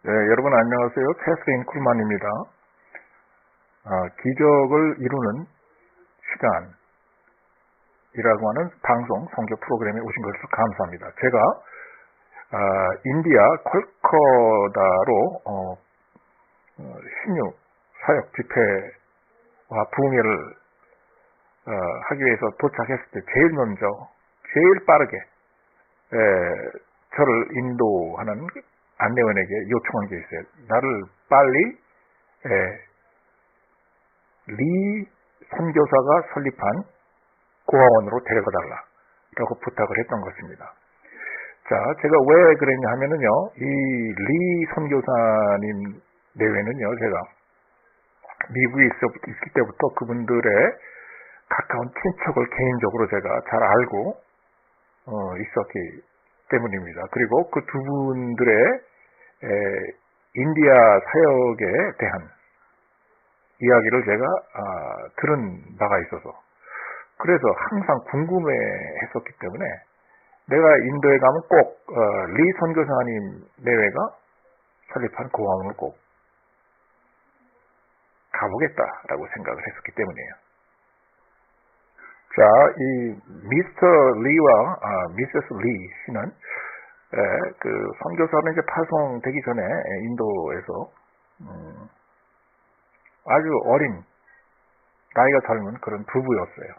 네, 여러분 안녕하세요. 캐서린 쿨만입니다. 기적을 이루는 시간이라고 하는 방송 선교 프로그램에 오신 것을 감사합니다. 제가 인디아 콜커다로 신유 사역 집회와 부흥회를 하기 위해서 도착했을 때 제일 먼저 제일 빠르게 저를 인도하는 안내원에게 요청한 게 있어요. 나를 빨리 리 선교사가 설립한 고아원으로 데려가 달라라고 부탁을 했던 것입니다. 자, 제가 왜 그랬냐 하면은요, 이 리 선교사님 내외는요, 제가 미국에 있을 때부터 그분들의 가까운 친척을 개인적으로 제가 잘 알고 있었기 때문입니다. 그리고 그 두 분들의 인디아 사역에 대한 이야기를 제가 들은 바가 있어서 그래서 항상 궁금해했었기 때문에 내가 인도에 가면 꼭 리 선교사님 내외가 설립한 고아원을 꼭 가보겠다라고 생각을 했었기 때문이에요. 자, 이 미스터 리와 미세스 리 씨는 그 선교사로 이제 파송되기 전에 인도에서 아주 어린 나이가 젊은 그런 부부였어요.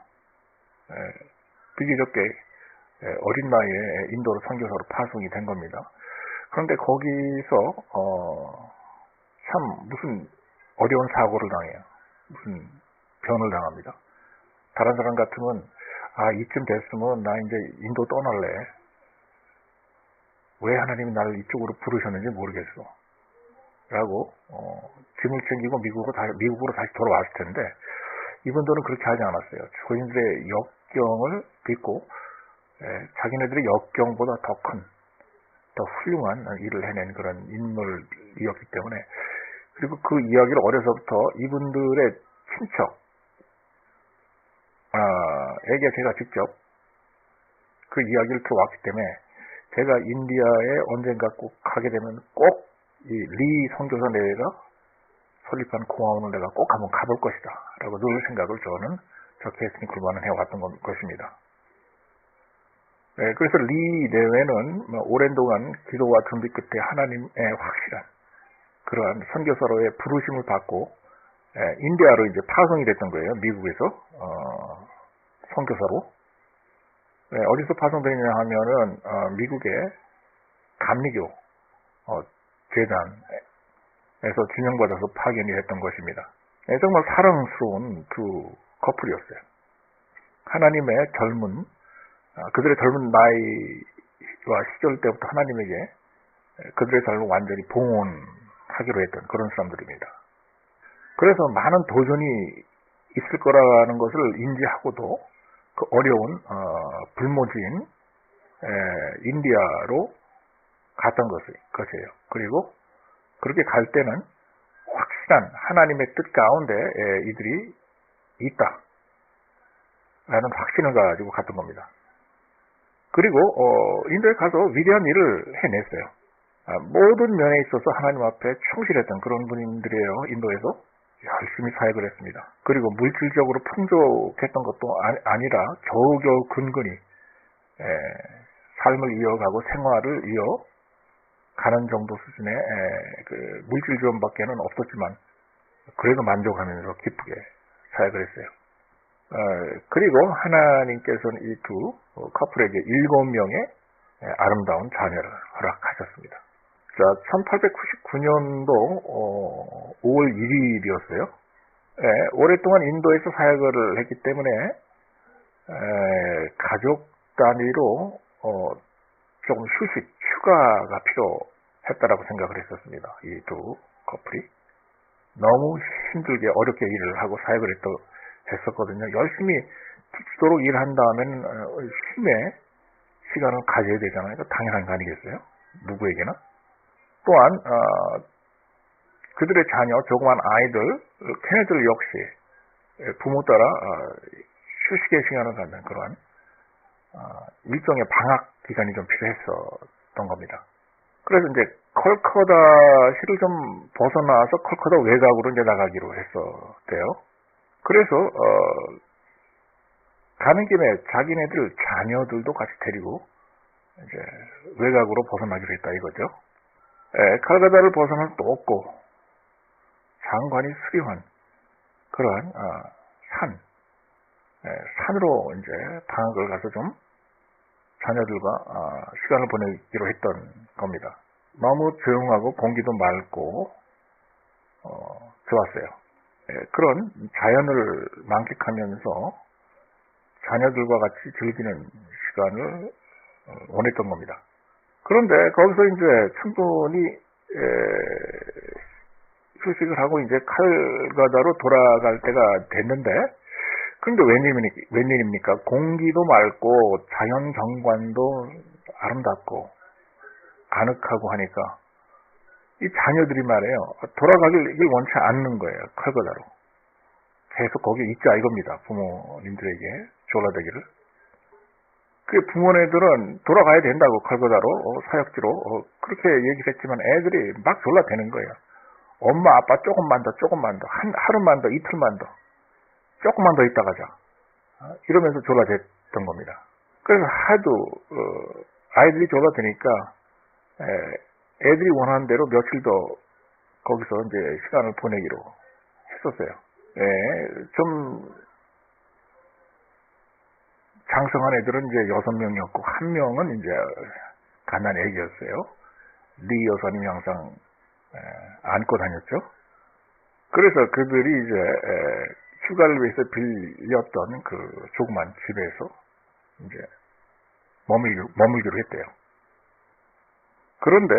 비교적 어린 나이에 인도로 선교사로 파송이 된 겁니다. 그런데 거기서 참 무슨 어려운 사고를 당해요. 무슨 변을 당합니다. 다른 사람 같으면 이쯤 됐으면 나 이제 인도 떠날래. 왜 하나님이 나를 이쪽으로 부르셨는지 모르겠어. 라고 짐을 챙기고 미국으로 다시 돌아왔을 텐데 이분들은 그렇게 하지 않았어요. 본인들의 역경을 딛고 자기네들의 역경보다 더 큰, 더 훌륭한 일을 해낸 그런 인물이었기 때문에 그리고 그 이야기를 어려서부터 이분들의 친척 에게 제가 직접 그 이야기를 들어왔기 때문에 제가 인디아에 언젠가 꼭 가게 되면 꼭 이 리 선교사 내외가 설립한 고아원을 내가 꼭 한번 가볼 것이다 라고 늘 생각을 저 캐서린 쿨만은 해왔던 것입니다. 그래서 리 내외는 오랜 동안 기도와 준비 끝에 하나님의 확실한 그러한 선교사로의 부르심을 받고 인디아로 이제 파송이 됐던 거예요. 미국에서 선교사로. 어디서 파송되냐 하면은 미국의 감리교 재단에서 지명받아서 파견이 됐던 것입니다. 정말 사랑스러운 두 커플이었어요. 하나님의 그들의 젊은 나이와 시절 때부터 하나님에게 그들의 삶을 완전히 봉헌하기로 했던 그런 사람들입니다. 그래서 많은 도전이 있을 거라는 것을 인지하고도 그 어려운 불모지인 인디아로 갔던 것이에요. 그리고 그렇게 갈 때는 확실한 하나님의 뜻 가운데 이들이 있다라는 확신을 가지고 갔던 겁니다. 그리고 인도에 가서 위대한 일을 해냈어요. 모든 면에 있어서 하나님 앞에 충실했던 그런 분들이에요. 인도에서 열심히 사역을 했습니다. 그리고 물질적으로 풍족했던 것도 아니라 겨우겨우 근근히 삶을 이어가고 생활을 이어가는 정도 수준의 그 물질 지원밖에는 없었지만 그래도 만족하면서 기쁘게 사역을 했어요. 그리고 하나님께서는 이 두 커플에게 7명의 아름다운 자녀를 허락하셨습니다. 자, 1899년도 5월 1일이었어요. 오랫동안 인도에서 사역을 했기 때문에 가족 단위로 조금 휴가가 필요했다라고 생각을 했었습니다. 이 두 커플이 너무 힘들게 어렵게 일을 하고 사역을 했었거든요. 열심히 죽도록 일한 다음에는 쉼의 시간을 가져야 되잖아요. 당연한 거 아니겠어요? 누구에게나. 또한 그들의 자녀, 조그만 아이들, 걔네들 역시 부모 따라 휴식의 시간을 갖는 그러한 일종의 방학 기간이 좀 필요했었던 겁니다. 그래서 이제 콜커다시를 좀 벗어나서 콜커다 외곽으로 이제 나가기로 했었대요. 그래서 가는 김에 자기네들 자녀들도 같이 데리고 이제 외곽으로 벗어나기로 했다 이거죠. 칼가다를 벗어날 수 없고 장관이 수려한 그러한 산으로 이제 방학을 가서 좀 자녀들과 시간을 보내기로 했던 겁니다. 너무 조용하고 공기도 맑고 좋았어요. 그런 자연을 만끽하면서 자녀들과 같이 즐기는 시간을 원했던 겁니다. 그런데 거기서 이제 충분히 휴식을 하고 이제 칼가다로 돌아갈 때가 됐는데, 그런데 웬일입니까? 공기도 맑고 자연 경관도 아름답고 아늑하고 하니까 이 자녀들이 말이에요. 돌아가길 원치 않는 거예요. 칼가다로. 계속 거기에 있자 이겁니다. 부모님들에게 졸라대기를. 그 부모네들은 돌아가야 된다고 칼가다로 사역지로 그렇게 얘기를 했지만 애들이 막 졸라대는 거예요. 엄마 아빠 조금만 더 하루만 더 이틀만 더 조금만 더 있다 가자 이러면서 졸라댔던 겁니다. 그래서 하도 아이들이 졸라대니까 애들이 원하는 대로 며칠 더 거기서 이제 시간을 보내기로 했었어요. 좀 장성한 애들은 이제 6명이었고 1명은 이제 갓난 애기였어요. 리 여사님이 항상 안고 다녔죠. 그래서 그들이 이제 휴가를 위해서 빌렸던 그 조그만 집에서 이제 머물기로 했대요. 그런데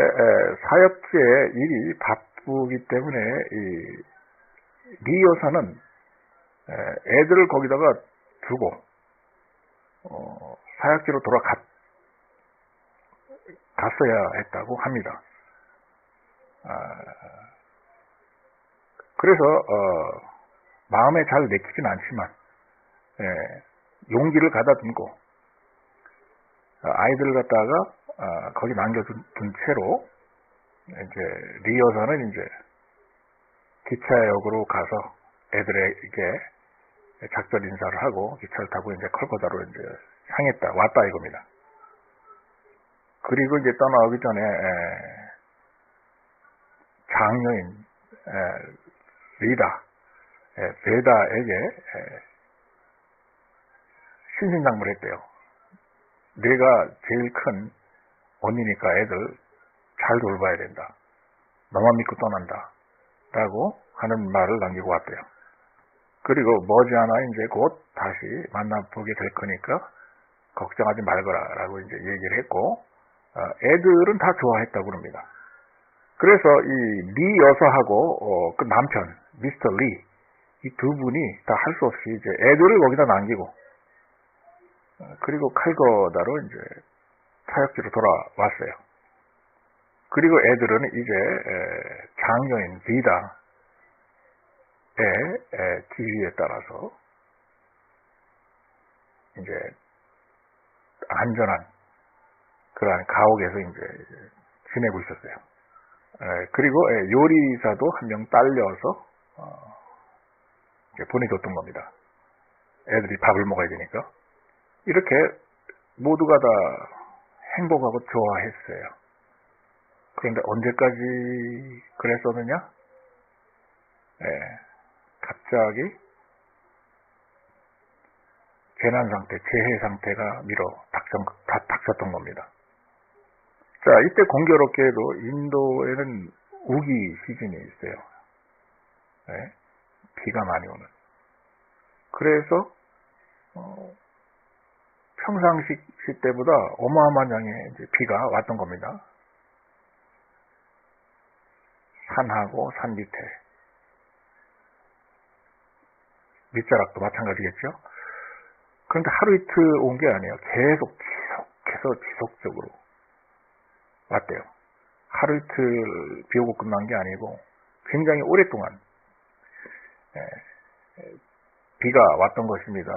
사역지의 일이 바쁘기 때문에 이 리 여사는 애들을 거기다가 두고 사역지로 갔어야 했다고 합니다. 그래서 마음에 잘 내키진 않지만 용기를 가다듬고 아이들을 갖다가 거기 남겨둔 채로 이제 리 여사는 이제 기차역으로 가서 애들에게 작별 인사를 하고 기차를 타고 이제 컬커다로 이제 왔다 이겁니다. 그리고 이제 떠나오기 전에 장녀인 베다에게 신신당부를 했대요. 내가 제일 큰 언니니까 애들 잘 돌봐야 된다. 너만 믿고 떠난다. 라고 하는 말을 남기고 왔대요. 그리고 머지않아 이제 곧 다시 만나보게 될 거니까 걱정하지 말거라 라고 이제 얘기를 했고, 애들은 다 좋아했다고 그럽니다. 그래서 이 리 여사하고 그 남편 미스터 리, 이 두 분이 다 할 수 없이 이제 애들을 거기다 남기고 그리고 칼거다로 이제 사역지로 돌아왔어요. 그리고 애들은 이제 장녀인 비다의 지휘에 따라서 이제 안전한 그러한 가옥에서 이제 지내고 있었어요. 그리고 요리사도 한 명 딸려서 보내줬던 겁니다. 애들이 밥을 먹어야 되니까. 이렇게 모두가 다 행복하고 좋아했어요. 그런데 언제까지 그랬었느냐? 갑자기 재난 상태, 재해 상태가 닥쳤던 겁니다. 자, 이때 공교롭게도 인도에는 우기 시즌이 있어요. 비가 많이 오는. 그래서 평상시 때보다 어마어마한 양의 이제 비가 왔던 겁니다. 산하고 산 밑자락도 마찬가지겠죠. 그런데 하루 이틀 온 게 아니에요. 계속해서 지속적으로 왔대요. 하루 이틀 비 오고 끝난 게 아니고 굉장히 오랫동안 비가 왔던 것입니다.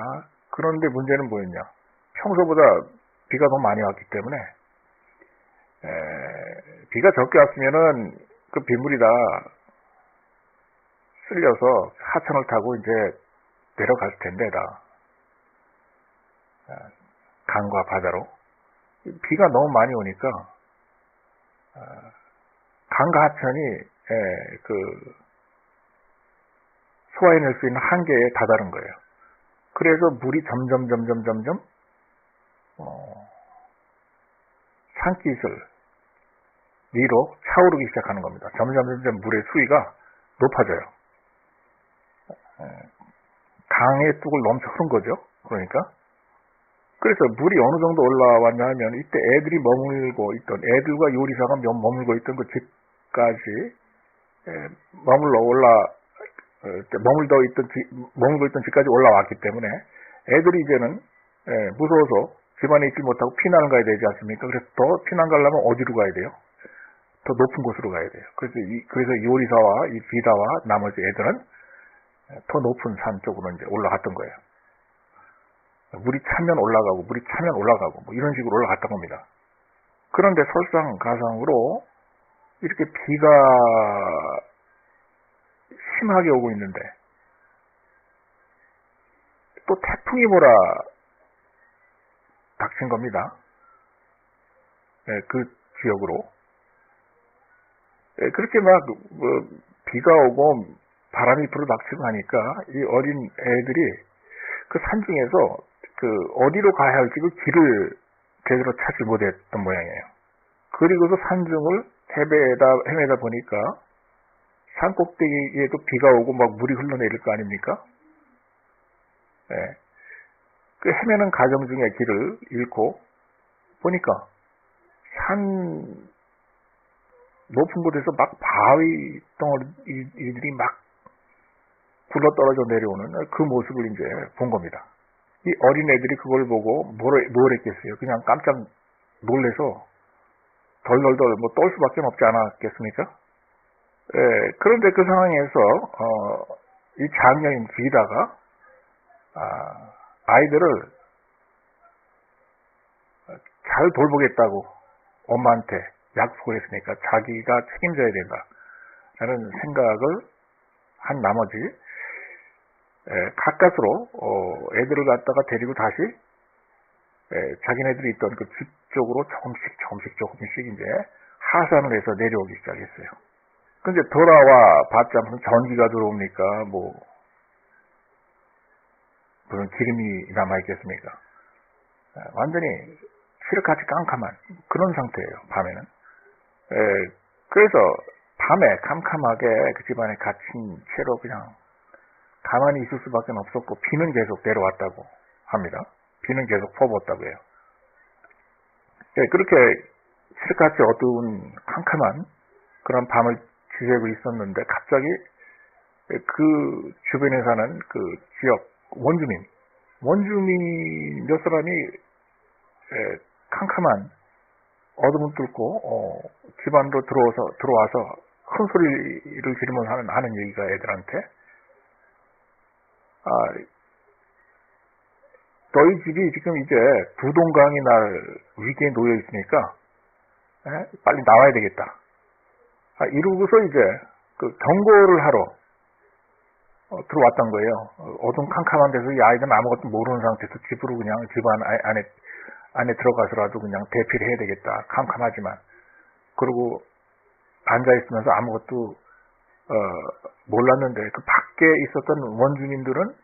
그런데 문제는 뭐였냐? 평소보다 비가 너무 많이 왔기 때문에 비가 적게 왔으면은 그 빗물이 다 쓸려서 하천을 타고 이제 내려갔을 텐데, 다. 강과 바다로. 비가 너무 많이 오니까, 강과 하천이, 소화해낼 수 있는 한계에 다다른 거예요. 그래서 물이 점점, 산기슭 위로 차오르기 시작하는 겁니다. 점점 물의 수위가 높아져요. 강의 뚝을 넘쳐 흐른 거죠. 그러니까. 그래서 물이 어느 정도 올라왔냐 하면 이때 애들이 머물고 있던, 애들과 요리사가 머물고 있던 그 집까지 머물고 있던 집까지 올라왔기 때문에 애들이 이제는 무서워서 집안에 있지 못하고 피난을 가야 되지 않습니까? 그래서 더 피난 가려면 어디로 가야 돼요? 더 높은 곳으로 가야 돼요. 그래서 요리사와 이 비다와 나머지 애들은 더 높은 산 쪽으로 이제 올라갔던 거예요. 물이 차면 올라가고, 뭐 이런 식으로 올라갔던 겁니다. 그런데 설상가상으로 이렇게 비가 심하게 오고 있는데, 또 태풍이 닥친 겁니다. 그 지역으로. 그렇게 비가 오고 바람이 불어닥치고 하니까 이 어린 애들이 그 산중에서 어디로 가야 할지 그 길을 제대로 찾지 못했던 모양이에요. 그리고서 산중을 헤매다 보니까 산 꼭대기에도 비가 오고 막 물이 흘러내릴 거 아닙니까? 그 헤매는 과정 중에 길을 잃고 보니까 산 높은 곳에서 막 바위 덩어리들이 막 굴러떨어져 내려오는 그 모습을 이제 본 겁니다. 이 어린애들이 그걸 보고 뭘 했겠어요? 그냥 깜짝 놀래서 덜덜덜 떨 수밖에 없지 않았겠습니까? 그런데 그 상황에서 이 장녀인 비다가 아이들을 잘 돌보겠다고 엄마한테 약속을 했으니까 자기가 책임져야 된다라는 생각을 한 나머지 가까스로 애들을 갖다가 데리고 다시 자기네들이 있던 그 집 쪽으로 조금씩 이제 하산을 해서 내려오기 시작했어요. 근데 돌아와 봤자 무슨 전기가 들어옵니까? 무슨 기름이 남아있겠습니까? 완전히 칠흑같이 깜깜한 그런 상태예요. 밤에는. 그래서 밤에 캄캄하게 그 집안에 갇힌 채로 그냥 가만히 있을 수밖에 없었고 비는 계속 내려왔다고 합니다. 비는 계속 퍼부었다고 해요. 그렇게 칠흑같이 어두운 캄캄한 그런 밤을 지새고 있었는데 갑자기 그 주변에 사는 그 지역 원주민 몇 사람이 캄캄한 어둠을 뚫고 집 안으로 들어와서 큰 소리를 지르면서 하는 얘기가 애들한테 너희 집이 지금 이제 두동강이 날 위기에 놓여 있으니까 빨리 나와야 되겠다. 이러고서 이제 그 경고를 하러 들어왔던 거예요. 어둠 캄캄한 데서 이 아이들은 아무것도 모르는 상태에서 집으로 그냥 집안 안에 들어가서라도 그냥 대피를 해야 되겠다. 캄캄하지만. 그리고 앉아있으면서 아무것도 몰랐는데 그 밖에 있었던 원주민들은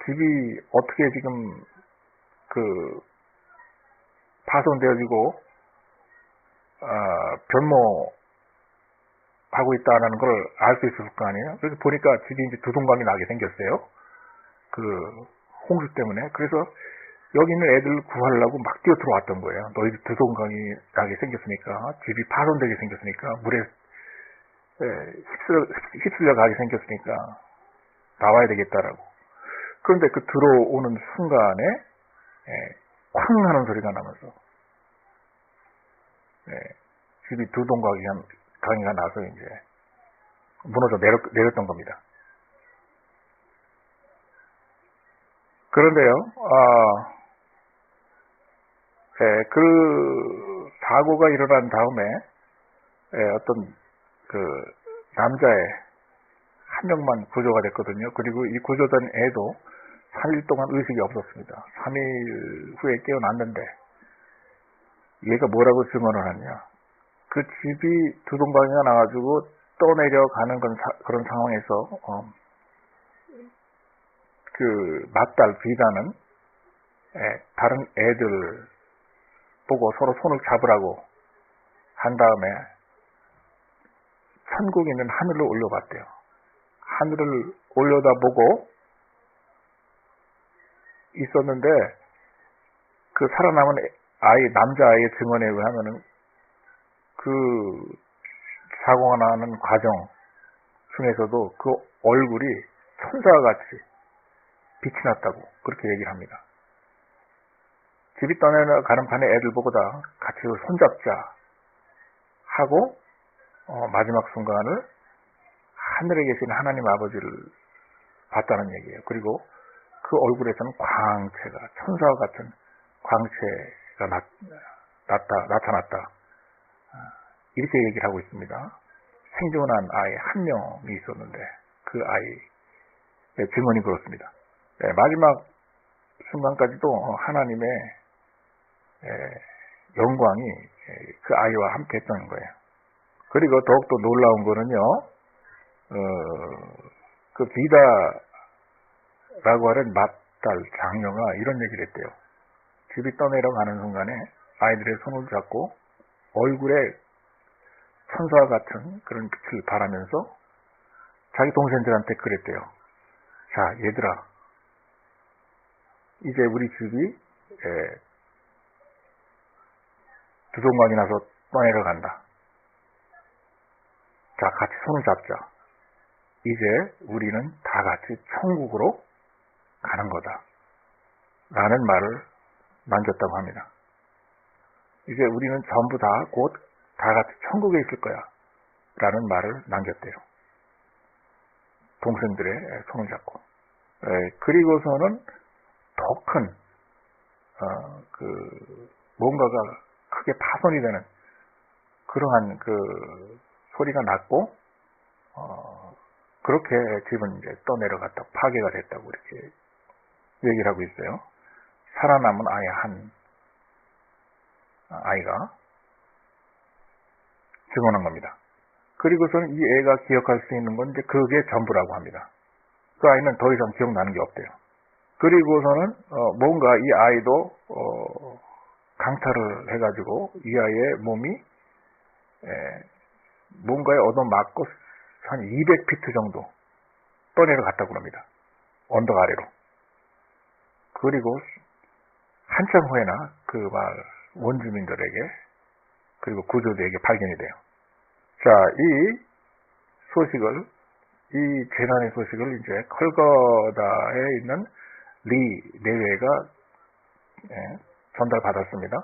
집이 어떻게 지금 파손되어지고 변모하고 있다는 걸 알 수 있었을 거 아니에요. 그래서 보니까 집이 이제 두동강이 나게 생겼어요. 그 홍수 때문에. 그래서 여기 있는 애들을 구하려고 막 뛰어 들어왔던 거예요. 너희들 두동강이 나게 생겼으니까, 집이 파손되게 생겼으니까, 물에 휩쓸려 가게 생겼으니까 나와야 되겠다라고. 그런데 그 들어오는 순간에 쾅 하는 소리가 나면서 집이 두동강이가 나서 이제 무너져 내렸던 겁니다. 그런데요, 그 사고가 일어난 다음에 어떤 그 남자의 한 명만 구조가 됐거든요. 그리고 이 구조된 애도 3일 동안 의식이 없었습니다. 3일 후에 깨어났는데 얘가 뭐라고 증언을 하냐. 그 집이 두동강이가 나가지고 떠내려가는 그런 상황에서 그 맏딸 비다는 다른 애들 보고 서로 손을 잡으라고 한 다음에 천국에 있는 하늘로 올려봤대요. 하늘을 올려다보고 있었는데 그 살아남은 남자아이의 증언에 의하면은 그 사고가 나는 과정 중에서도 그 얼굴이 천사와 같이 빛이 났다고 그렇게 얘기를 합니다. 집이 떠나가는 판에 애들 보고 다 같이 손잡자 하고 마지막 순간을 하늘에 계신 하나님 아버지를 봤다는 얘기예요. 그리고 그 얼굴에서는 광채가 천사와 같은 광채가 나타났다. 이렇게 얘기를 하고 있습니다. 생존한 아이 한 명이 있었는데 그 아이의 증언이 그렇습니다. 마지막 순간까지도 하나님의 영광이 그 아이와 함께 했던 거예요. 그리고 더욱더 놀라운 거는요, 그 비다라고 하는 맏딸 장녀가 이런 얘기를 했대요. 집이 떠내려가는 순간에 아이들의 손을 잡고 얼굴에 천사와 같은 그런 빛을 발하면서 자기 동생들한테 그랬대요. 자, 얘들아, 이제 우리 집이 두동강이 나서 떠내려간다. 자, 같이 손을 잡자. 이제 우리는 다 같이 천국으로 가는 거다. 라는 말을 남겼다고 합니다. 이제 우리는 전부 다 곧 다 같이 천국에 있을 거야. 라는 말을 남겼대요. 동생들의 손을 잡고. 그리고서는 더 큰, 뭔가가 크게 파손이 되는 그러한 그 소리가 났고, 그렇게 집은 이제 떠내려갔다 파괴가 됐다고 이렇게 얘기를 하고 있어요. 살아남은 아이가 증언한 겁니다. 그리고서는 이 애가 기억할 수 있는 건 이제 그게 전부라고 합니다. 그 아이는 더 이상 기억나는 게 없대요. 그리고서는 뭔가 이 아이도 강탈을 해가지고 이 아이의 몸이 뭔가에 얻어맞고 한 200피트 정도 떠내려갔다고 합니다. 언덕 아래로. 그리고 한참 후에나 그 마을 원주민들에게 그리고 구조대에게 발견이 돼요. 자, 이 재난의 소식을 이제 컬거다에 있는 리 내외가 전달받았습니다.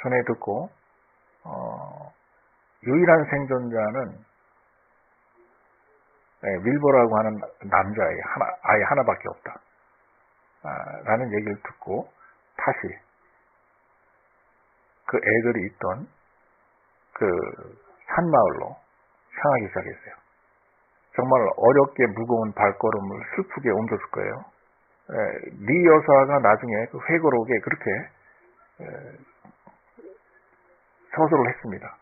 전해 듣고 유일한 생존자는 윌버라고 하는 남자아이 하나밖에 없다. 라는 얘기를 듣고 다시 그 애들이 있던 그 산마을로 향하기 시작했어요. 정말 어렵게 무거운 발걸음을 슬프게 옮겼을 거예요. 리 여사가 나중에 그 회고록에 그렇게 서술을 했습니다.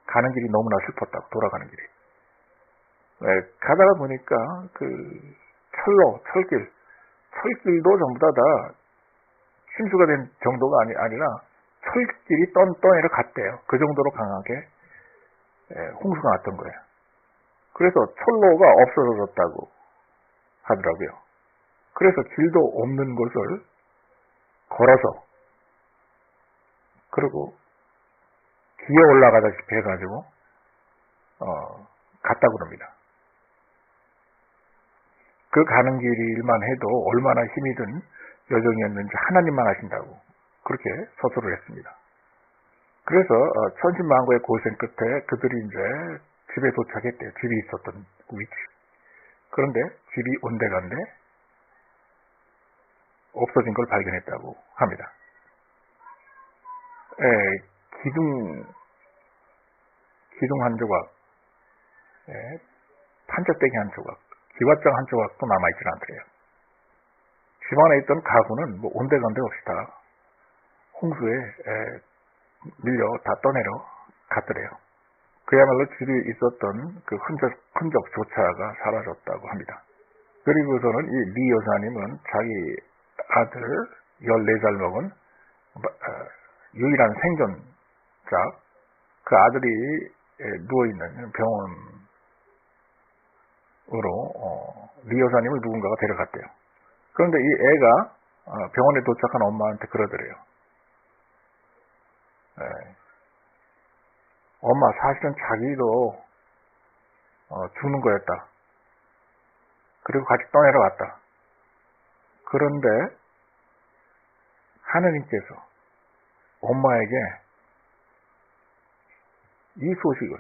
가는 길이 너무나 슬펐다고, 돌아가는 길이. 가다가 보니까 그 철길도 전부 다 침수가 된 정도가 아니라 철길이 떠내려 갔대요. 그 정도로 강하게 홍수가 났던 거예요. 그래서 철로가 없어졌다고 하더라고요. 그래서 길도 없는 곳을 걸어서 그리고 기어 올라가다시피 해가지고 갔다고 합니다. 그 가는 길만 해도 얼마나 힘이 든 여정이었는지 하나님만 아신다고 그렇게 서술을 했습니다. 그래서 천신만고의 고생 끝에 그들이 이제 집에 도착했대요. 집이 있었던 위치. 그런데 집이 온데간데 없어진 걸 발견했다고 합니다. 기둥 한 조각, 판자떼기 한 조각, 기왓장 한 조각도 남아있질 않더래요. 집안에 있던 가구는 뭐 온데간데 없이 다 홍수에 밀려 다 떠내려 갔더래요. 그야말로 집에 있었던 그 흔적조차가 사라졌다고 합니다. 그리고서는 이 리 여사님은 자기 아들 14살 먹은 유일한 생존자, 그 아들이 누워있는 병원으로 리 여사님을 누군가가 데려갔대요. 그런데 이 애가 병원에 도착한 엄마한테 그러더래요. 엄마, 사실은 자기도 죽는 거였다. 그리고 같이 떠내려왔다. 그런데 하느님께서 엄마에게 이 소식을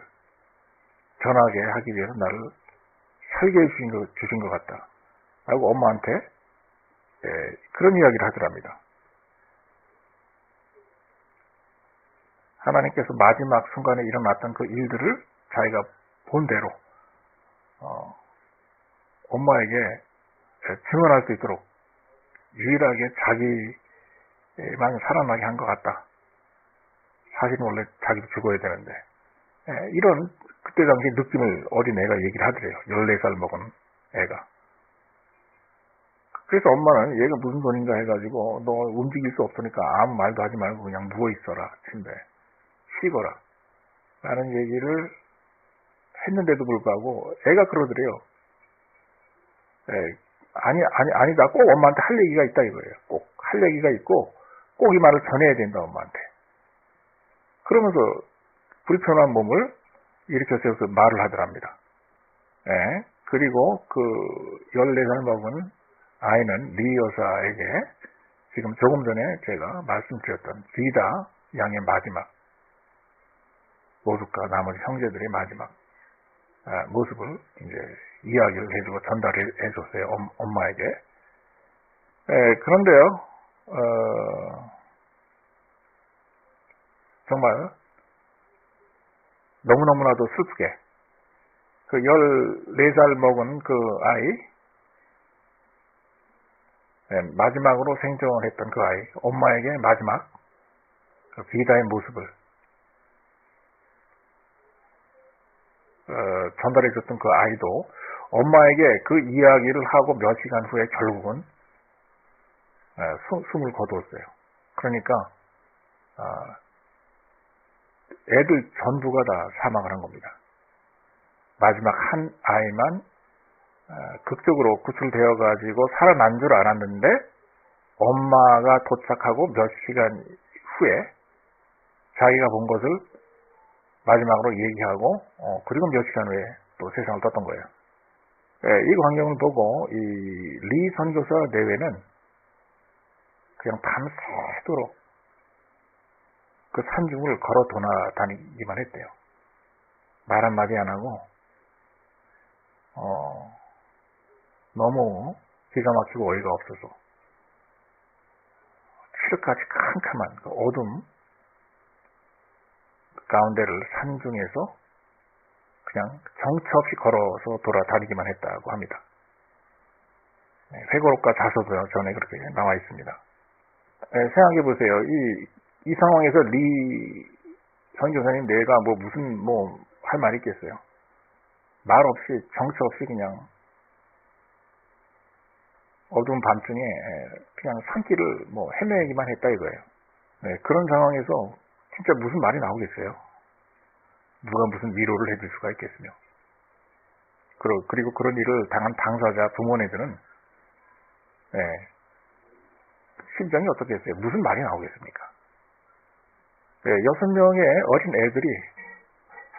전하게 하기 위해서 나를 살게 주신 것 같다. 라고 엄마한테 그런 이야기를 하더랍니다. 하나님께서 마지막 순간에 일어났던 그 일들을 자기가 본 대로 엄마에게 증언할 수 있도록 유일하게 자기만 살아나게 한 것 같다. 사실은 원래 자기도 죽어야 되는데 이런 그때 당시 느낌을 어린애가 얘기를 하더래요. 14살 먹은 애가. 그래서 엄마는 얘가 무슨 소린가 해가지고 너 움직일 수 없으니까 아무 말도 하지 말고 그냥 누워있어라. 침대에 쉬거라. 라는 얘기를 했는데도 불구하고 애가 그러더래요. 아니다. 꼭 엄마한테 할 얘기가 있다 이거예요. 꼭 할 얘기가 있고 꼭 이 말을 전해야 된다 엄마한테. 그러면서 불편한 몸을 일으켜 세워서 말을 하더랍니다. 그리고 그 14살 먹은 아이는 리 여사에게 지금 조금 전에 제가 말씀드렸던 비다 양의 마지막 모습과 나머지 형제들의 마지막 모습을 이제 이야기를 해주고 전달해 줬어요. 엄마에게. 그런데요, 정말 너무너무나도 슬프게 그 14살 먹은 그 아이, 마지막으로 생존을 했던 그 아이, 엄마에게 마지막 그 비다의 모습을 전달해줬던 그 아이도 엄마에게 그 이야기를 하고 몇 시간 후에 결국은 숨을 거두었어요. 그러니까 애들 전부가 다 사망을 한 겁니다. 마지막 한 아이만 극적으로 구출되어 가지고 살아난 줄 알았는데 엄마가 도착하고 몇 시간 후에 자기가 본 것을 마지막으로 얘기하고 그리고 몇 시간 후에 또 세상을 떴던 거예요. 이 광경을 보고 이 리 선교사 내외는 그냥 밤새도록 그 산중을 걸어 돌아다니기만 했대요. 말 한마디 안 하고 너무 기가 막히고 어이가 없어서 칠흑같이 캄캄한 그 어둠 가운데를 산중에서 그냥 정처 없이 걸어서 돌아다니기만 했다고 합니다. 회고록과 자서도 전에 그렇게 나와 있습니다. 생각해 보세요. 이 상황에서 리 선교사님 내가 무슨 할 말이 있겠어요? 말 없이 정처 없이 그냥 어두운 밤중에 그냥 산길을 헤매기만 했다 이거예요. 그런 상황에서 진짜 무슨 말이 나오겠어요? 누가 무슨 위로를 해줄 수가 있겠으며. 그리고 그런 일을 당한 당사자 부모네들은 심정이 어떻겠어요? 무슨 말이 나오겠습니까? 6명의 어린 애들이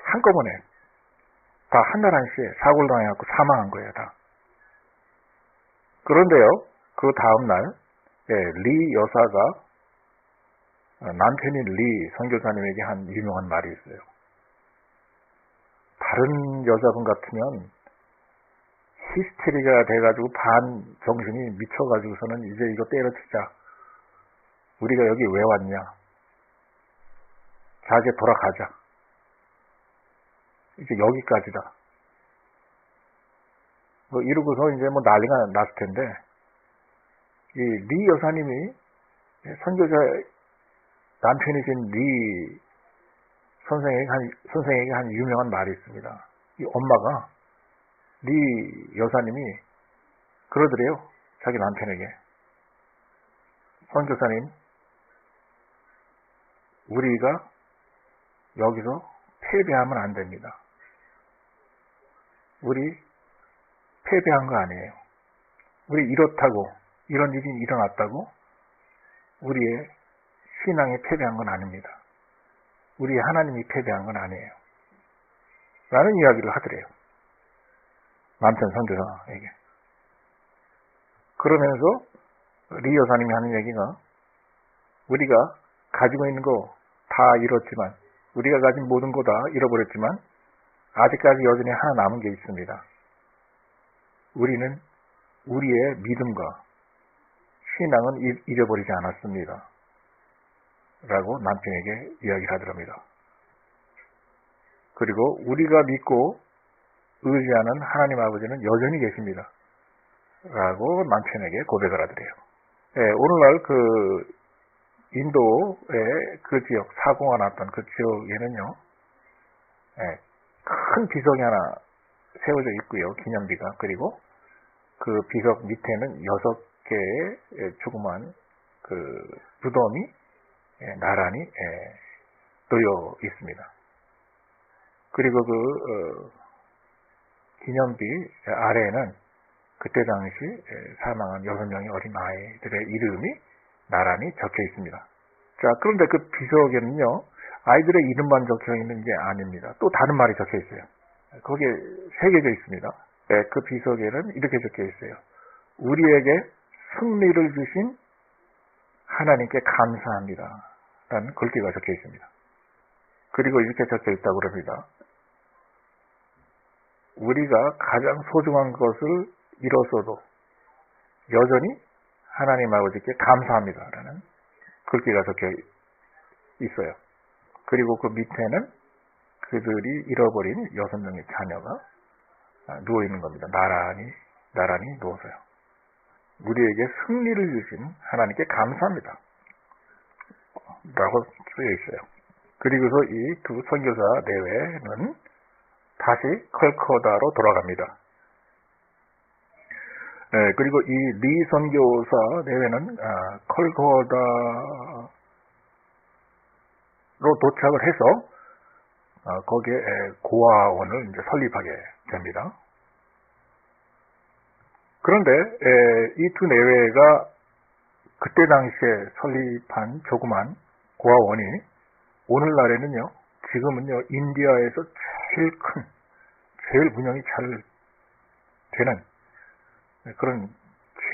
한꺼번에 다 한날 한시에 사고를 당해갖고 사망한 거예요, 다. 그런데요, 그 다음날 리 여사가 남편인 리 선교사님에게 한 유명한 말이 있어요. 다른 여자분 같으면 히스테리가 돼가지고 반 정신이 미쳐가지고서는 이제 이거 때려치자. 우리가 여기 왜 왔냐? 자, 이제 돌아가자. 이제 여기까지다. 뭐 이러고서 이제 뭐 난리가 났을 텐데, 이 리 여사님이 선교자 남편이신 리 선생에게 한 유명한 말이 있습니다. 이 엄마가 리 여사님이 그러더래요. 자기 남편에게. 선교사님, 우리가 여기서 패배하면 안 됩니다. 우리 패배한 거 아니에요. 우리 이렇다고, 이런 일이 일어났다고 우리의 신앙이 패배한 건 아닙니다. 우리 하나님이 패배한 건 아니에요. 라는 이야기를 하더래요. 남편 선교사에게. 그러면서 리 여사님이 하는 얘기가, 우리가 가지고 있는 거 다 잃었지만, 우리가 가진 모든 거 다 잃어버렸지만 아직까지 여전히 하나 남은 게 있습니다. 우리는 우리의 믿음과 신앙은 잃어버리지 않았습니다. 라고 남편에게 이야기를 하더랍니다. 그리고 우리가 믿고 의지하는 하나님 아버지는 여전히 계십니다. 라고 남편에게 고백을 하더래요. 네, 오늘날 그 인도의 그 지역, 사고가 났던 그 지역에는요, 네, 큰 비석이 하나 세워져 있고요, 기념비가. 그리고 그 비석 밑에는 6개의 조그만 그 무덤이 나란히 놓여 있습니다. 그리고 그 기념비 아래에는 그때 당시 사망한 6명의 어린 아이들의 이름이 나란히 적혀 있습니다. 자, 그런데 그 비석에는요, 아이들의 이름만 적혀 있는 게 아닙니다. 또 다른 말이 적혀 있어요. 거기에 새겨져 있습니다. 그 비석에는 이렇게 적혀 있어요. 우리에게 승리를 주신 하나님께 감사합니다. 라는 글귀가 적혀 있습니다. 그리고 이렇게 적혀 있다고 그럽니다. 우리가 가장 소중한 것을 잃었어도 여전히 하나님 아버지께 감사합니다. 라는 글귀가 적혀 있어요. 그리고 그 밑에는 그들이 잃어버린 6명의 자녀가 누워 있는 겁니다. 나란히 누워서요. 우리에게 승리를 주신 하나님께 감사합니다. 라고 쓰여 있어요. 그리고서 이 두 선교사 내외는 다시 컬커다로 돌아갑니다. 네, 그리고 이 리 선교사 내외는 컬커다로 도착을 해서 거기에 고아원을 이제 설립하게 됩니다. 그런데 이 두 내외가 그때 당시에 설립한 조그만 고아원이 오늘날에는요, 지금은요, 인디아에서 제일 운영이 잘 되는 그런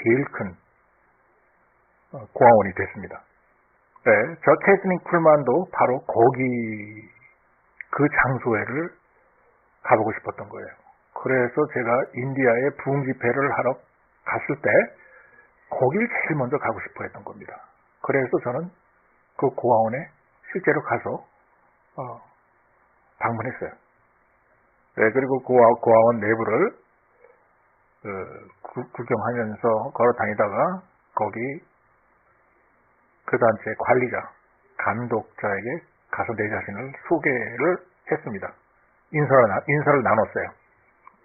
제일 큰 고아원이 됐습니다. 네, 저 캐슬린 쿨만도 바로 거기 그 장소에를 가보고 싶었던 거예요. 그래서 제가 인디아에 부흥 집회를 하러 갔을 때 거길 제일 먼저 가고 싶어 했던 겁니다. 그래서 저는 그 고아원에 실제로 가서 방문했어요. 네, 그리고 고아원 내부를 구경하면서 걸어 다니다가 거기 그 단체 관리자, 감독자에게 가서 내 자신을 소개를 했습니다. 인사를 나눴어요.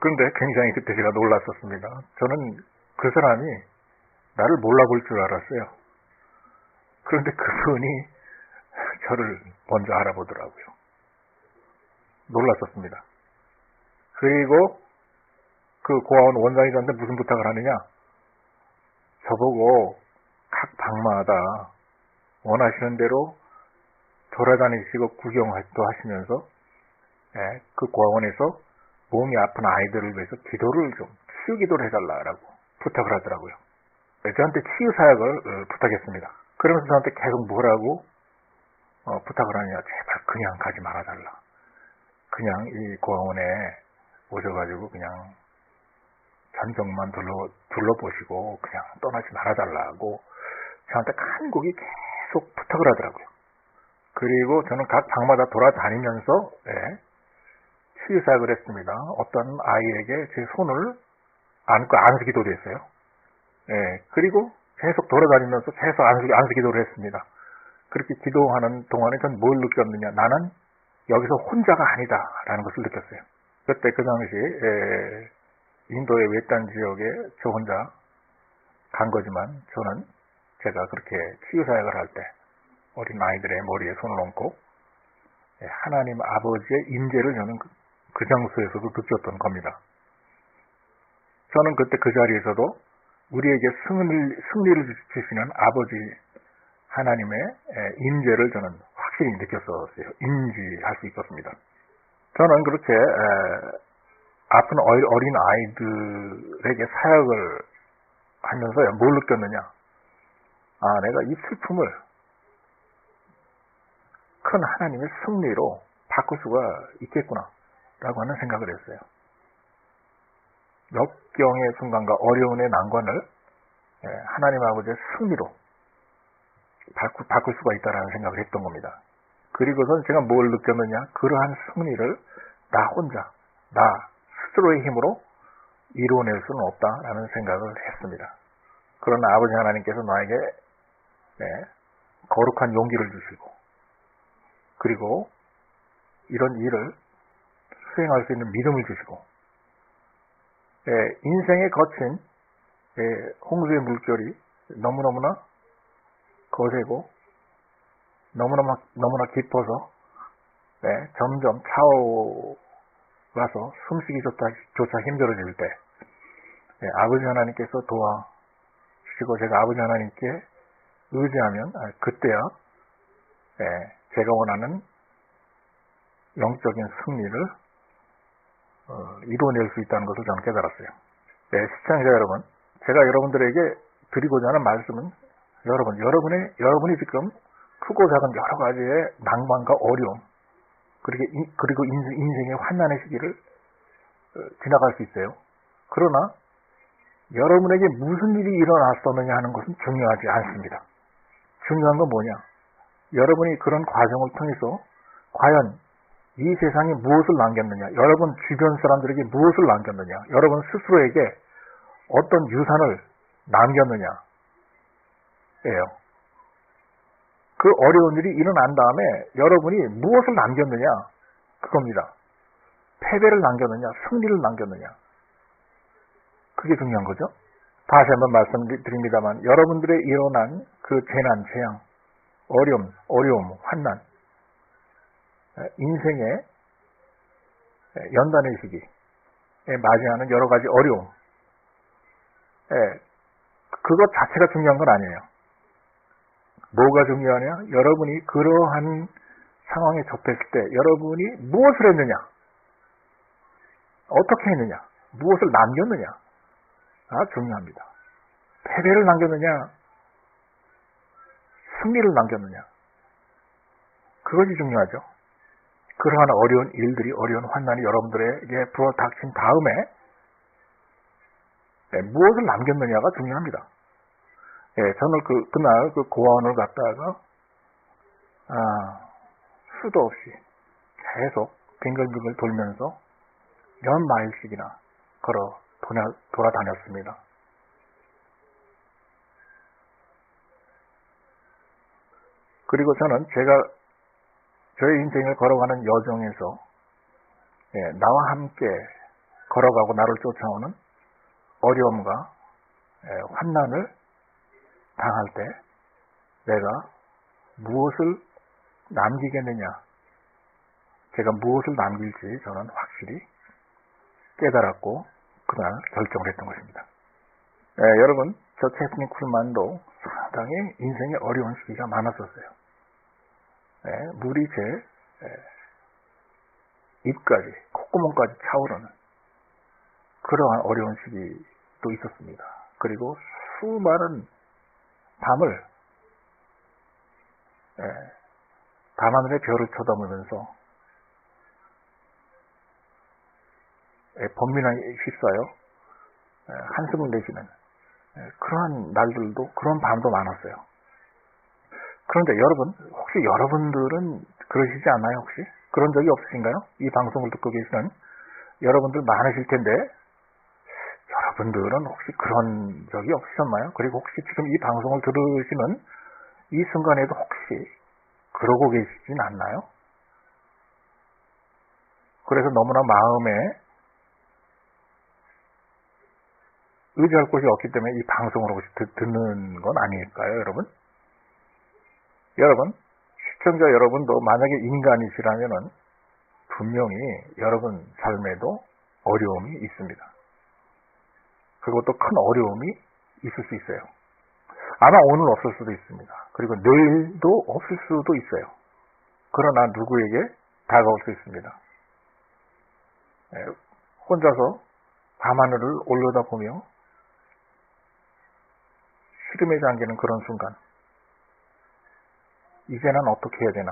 그런데 굉장히 그때 제가 놀랐었습니다. 저는 그 사람이 나를 몰라볼 줄 알았어요. 그런데 그분이 저를 먼저 알아보더라고요. 놀랐었습니다. 그리고 그 고아원 원장이 저한테 무슨 부탁을 하느냐? 저보고 각 방마다 원하시는 대로 돌아다니시고 구경도 하시면서 그 고아원에서 몸이 아픈 아이들을 위해서 치유 기도를 해달라고 부탁을 하더라고요. 저한테 치유 사역을 부탁했습니다. 그러면서 저한테 계속 뭐라고 부탁을 하느냐? 제발 그냥 가지 말아달라. 그냥 이 고아원에 오셔가지고 그냥 전경만 둘러보시고 그냥 떠나지 말아달라고 저한테 간곡히 계속 부탁을 하더라고요. 그리고 저는 각 방마다 돌아다니면서 치유사역을 했습니다. 어떤 아이에게 제 손을 안고 안수 기도를 했어요. 그리고 계속 돌아다니면서 계속 안수 기도를 했습니다. 그렇게 기도하는 동안에 전 뭘 느꼈느냐. 나는 여기서 혼자가 아니다라는 것을 느꼈어요. 그때 그 당시 인도의 외딴 지역에 저 혼자 간 거지만 저는 제가 그렇게 치유사역을 할 때 어린 아이들의 머리에 손을 얹고 하나님 아버지의 임재를 저는 그 장소에서도 느꼈던 겁니다. 저는 그때 그 자리에서도 우리에게 승리를 주시는 아버지 하나님의 임재를 저는 확실히 느꼈었어요. 인지할 수 있었습니다. 저는 그렇게 아픈 어린 아이들에게 사역을 하면서 뭘 느꼈느냐. 내가 이 슬픔을 큰 하나님의 승리로 바꿀 수가 있겠구나 라고 하는 생각을 했어요. 역경의 순간과 어려움의 난관을 하나님 아버지의 승리로 바꿀 수가 있다는 생각을 했던 겁니다. 그리고선 제가 뭘 느꼈느냐. 그러한 승리를 나 혼자, 나 스스로의 힘으로 이루어낼 수는 없다라는 생각을 했습니다. 그러나 아버지 하나님께서 나에게 거룩한 용기를 주시고 그리고 이런 일을 수행할 수 있는 믿음을 주시고 인생에 거친 홍수의 물결이 너무너무나 거세고 너무나 깊어서 점점 차오가서 숨쉬기조차 힘들어질 때 아버지 하나님께서 도와주시고 제가 아버지 하나님께 의지하면 그때야 제가 원하는 영적인 승리를 이루어낼 수 있다는 것을 저는 깨달았어요. 시청자 여러분, 제가 여러분들에게 드리고자 하는 말씀은 여러분이 지금 크고 작은 여러 가지의 낭만과 어려움 그리고 인생의 환난의 시기를 지나갈 수 있어요. 그러나 여러분에게 무슨 일이 일어났었느냐 하는 것은 중요하지 않습니다. 중요한 건 뭐냐? 여러분이 그런 과정을 통해서 과연 이 세상에 무엇을 남겼느냐? 여러분 주변 사람들에게 무엇을 남겼느냐? 여러분 스스로에게 어떤 유산을 남겼느냐? 예요. 그 어려운 일이 일어난 다음에 여러분이 무엇을 남겼느냐? 그겁니다. 패배를 남겼느냐? 승리를 남겼느냐? 그게 중요한 거죠. 다시 한번 말씀드립니다만 여러분들의 일어난 그 재난, 재앙, 어려움, 환난, 인생의 연단의 시기에 맞이하는 여러 가지 어려움, 그것 자체가 중요한 건 아니에요. 뭐가 중요하냐? 여러분이 그러한 상황에 접했을 때 여러분이 무엇을 했느냐? 어떻게 했느냐? 무엇을 남겼느냐? 중요합니다. 패배를 남겼느냐? 승리를 남겼느냐? 그것이 중요하죠. 그러한 어려운 일들이, 어려운 환난이 여러분들에게 불어닥친 다음에 무엇을 남겼느냐가 중요합니다. 저는 그날 그 고아원을 갔다가 수도 없이 계속 빙글빙글 돌면서 몇 마일씩이나 돌아다녔습니다. 그리고 저는 제가 저의 인생을 걸어가는 여정에서 나와 함께 걸어가고 나를 쫓아오는 어려움과 환난을 당할 때 내가 무엇을 남기겠느냐, 제가 무엇을 남길지 저는 확실히 깨달았고 그날 결정을 했던 것입니다. 여러분, 저 체스니 쿨만도 상당히 인생에 어려운 시기가 많았었어요. 물이 제 입까지, 콧구멍까지 차오르는 그러한 어려운 시기도 있었습니다. 그리고 수많은 밤을 밤하늘의 별을 쳐다보면서 번민하게 휩싸여 한숨을 내쉬는 그러한 날들도, 그런 밤도 많았어요. 그런데 여러분, 혹시 여러분들은 그러시지 않나요? 혹시? 그런 적이 없으신가요? 이 방송을 듣고 계시는 여러분들 많으실 텐데, 여러분들은 혹시 그런 적이 없으셨나요? 그리고 혹시 지금 이 방송을 들으시는 이 순간에도 혹시 그러고 계시진 않나요? 그래서 너무나 마음에 의지할 곳이 없기 때문에 이 방송을 혹시 듣는 건 아닐까요, 여러분? 여러분, 시청자 여러분도 만약에 인간이시라면은 분명히 여러분 삶에도 어려움이 있습니다. 그것도 큰 어려움이 있을 수 있어요. 아마 오늘 없을 수도 있습니다. 그리고 내일도 없을 수도 있어요. 그러나 누구에게 다가올 수 있습니다. 혼자서 밤하늘을 올려다보며 시름에 잠기는 그런 순간, 이제 난 어떻게 해야 되나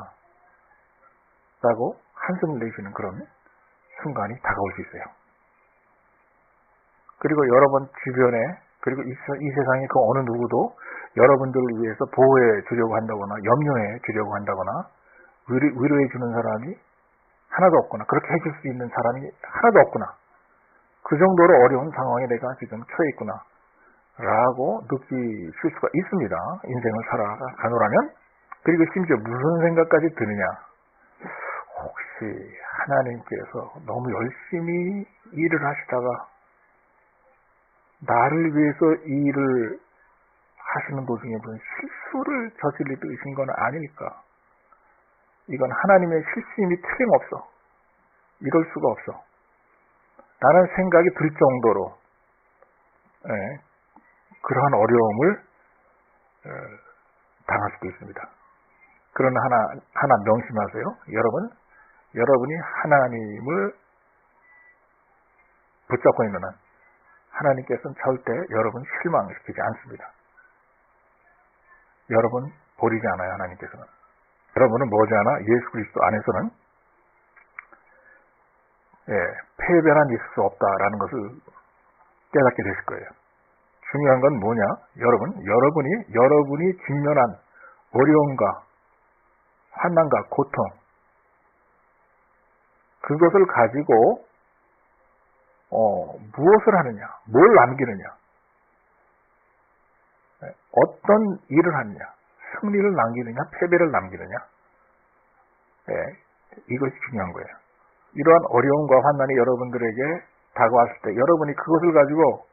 라고 한숨을 내쉬는 그런 순간이 다가올 수 있어요. 그리고 여러분 주변에, 그리고 이 세상에 그 어느 누구도 여러분들을 위해서 보호해 주려고 한다거나 염려해 주려고 한다거나 위로해 주는 사람이 하나도 없구나, 그렇게 해줄 수 있는 사람이 하나도 없구나, 그 정도로 어려운 상황에 내가 지금 처해 있구나 라고 느끼실 수가 있습니다. 인생을 살아가노라면. 그리고 심지어 무슨 생각까지 드느냐, 혹시 하나님께서 너무 열심히 일을 하시다가 나를 위해서 이 일을 하시는 도중에 무슨 실수를 저지르신 건 아닐까, 이건 하나님의 실심이 틀림없어, 이럴 수가 없어 라는 생각이 들 정도로 그러한 어려움을 당할 수도 있습니다. 그러나 하나 명심하세요. 여러분이 하나님을 붙잡고 있는 한 하나님께서는 절대 여러분 실망시키지 않습니다. 여러분 버리지 않아요. 하나님께서는. 여러분은 머지않아 예수 그리스도 안에서는 패배란 있을 수 없다라는 것을 깨닫게 되실 거예요. 중요한 건 뭐냐? 여러분이 직면한 어려움과 환난과 고통, 그것을 가지고 무엇을 하느냐, 뭘 남기느냐, 어떤 일을 하느냐, 승리를 남기느냐, 패배를 남기느냐, 이것이 중요한 거예요. 이러한 어려움과 환난이 여러분들에게 다가왔을 때 여러분이 그것을 가지고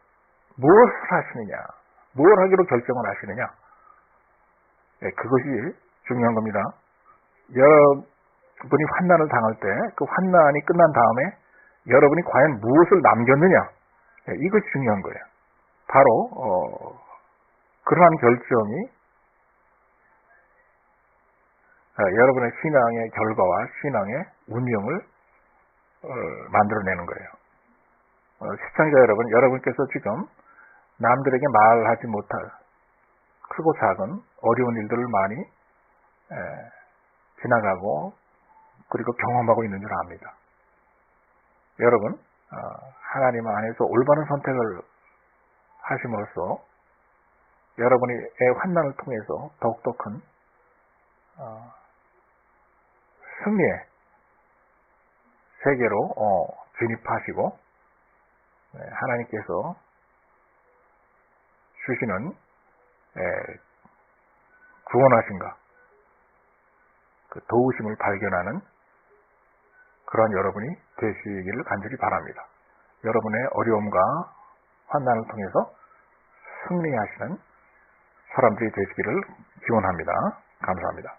무엇을 하시느냐, 뭘 하기로 결정을 하시느냐, 그것이 중요한 겁니다. 여러분이 환난을 당할 때 그 환난이 끝난 다음에 여러분이 과연 무엇을 남겼느냐, 이것이 중요한 거예요. 바로 그러한 결정이 여러분의 신앙의 결과와 신앙의 운명을 만들어내는 거예요. 시청자 여러분, 여러분께서 지금 남들에게 말하지 못할 크고 작은 어려운 일들을 많이 지나가고 그리고 경험하고 있는 줄 압니다. 여러분, 하나님 안에서 올바른 선택을 하심으로써 여러분의 환난을 통해서 더욱더 큰 승리의 세계로 진입하시고 하나님께서 주시는 구원하심과 그 도우심을 발견하는 그런 여러분이 되시기를 간절히 바랍니다. 여러분의 어려움과 환난을 통해서 승리하시는 사람들이 되시기를 기원합니다. 감사합니다.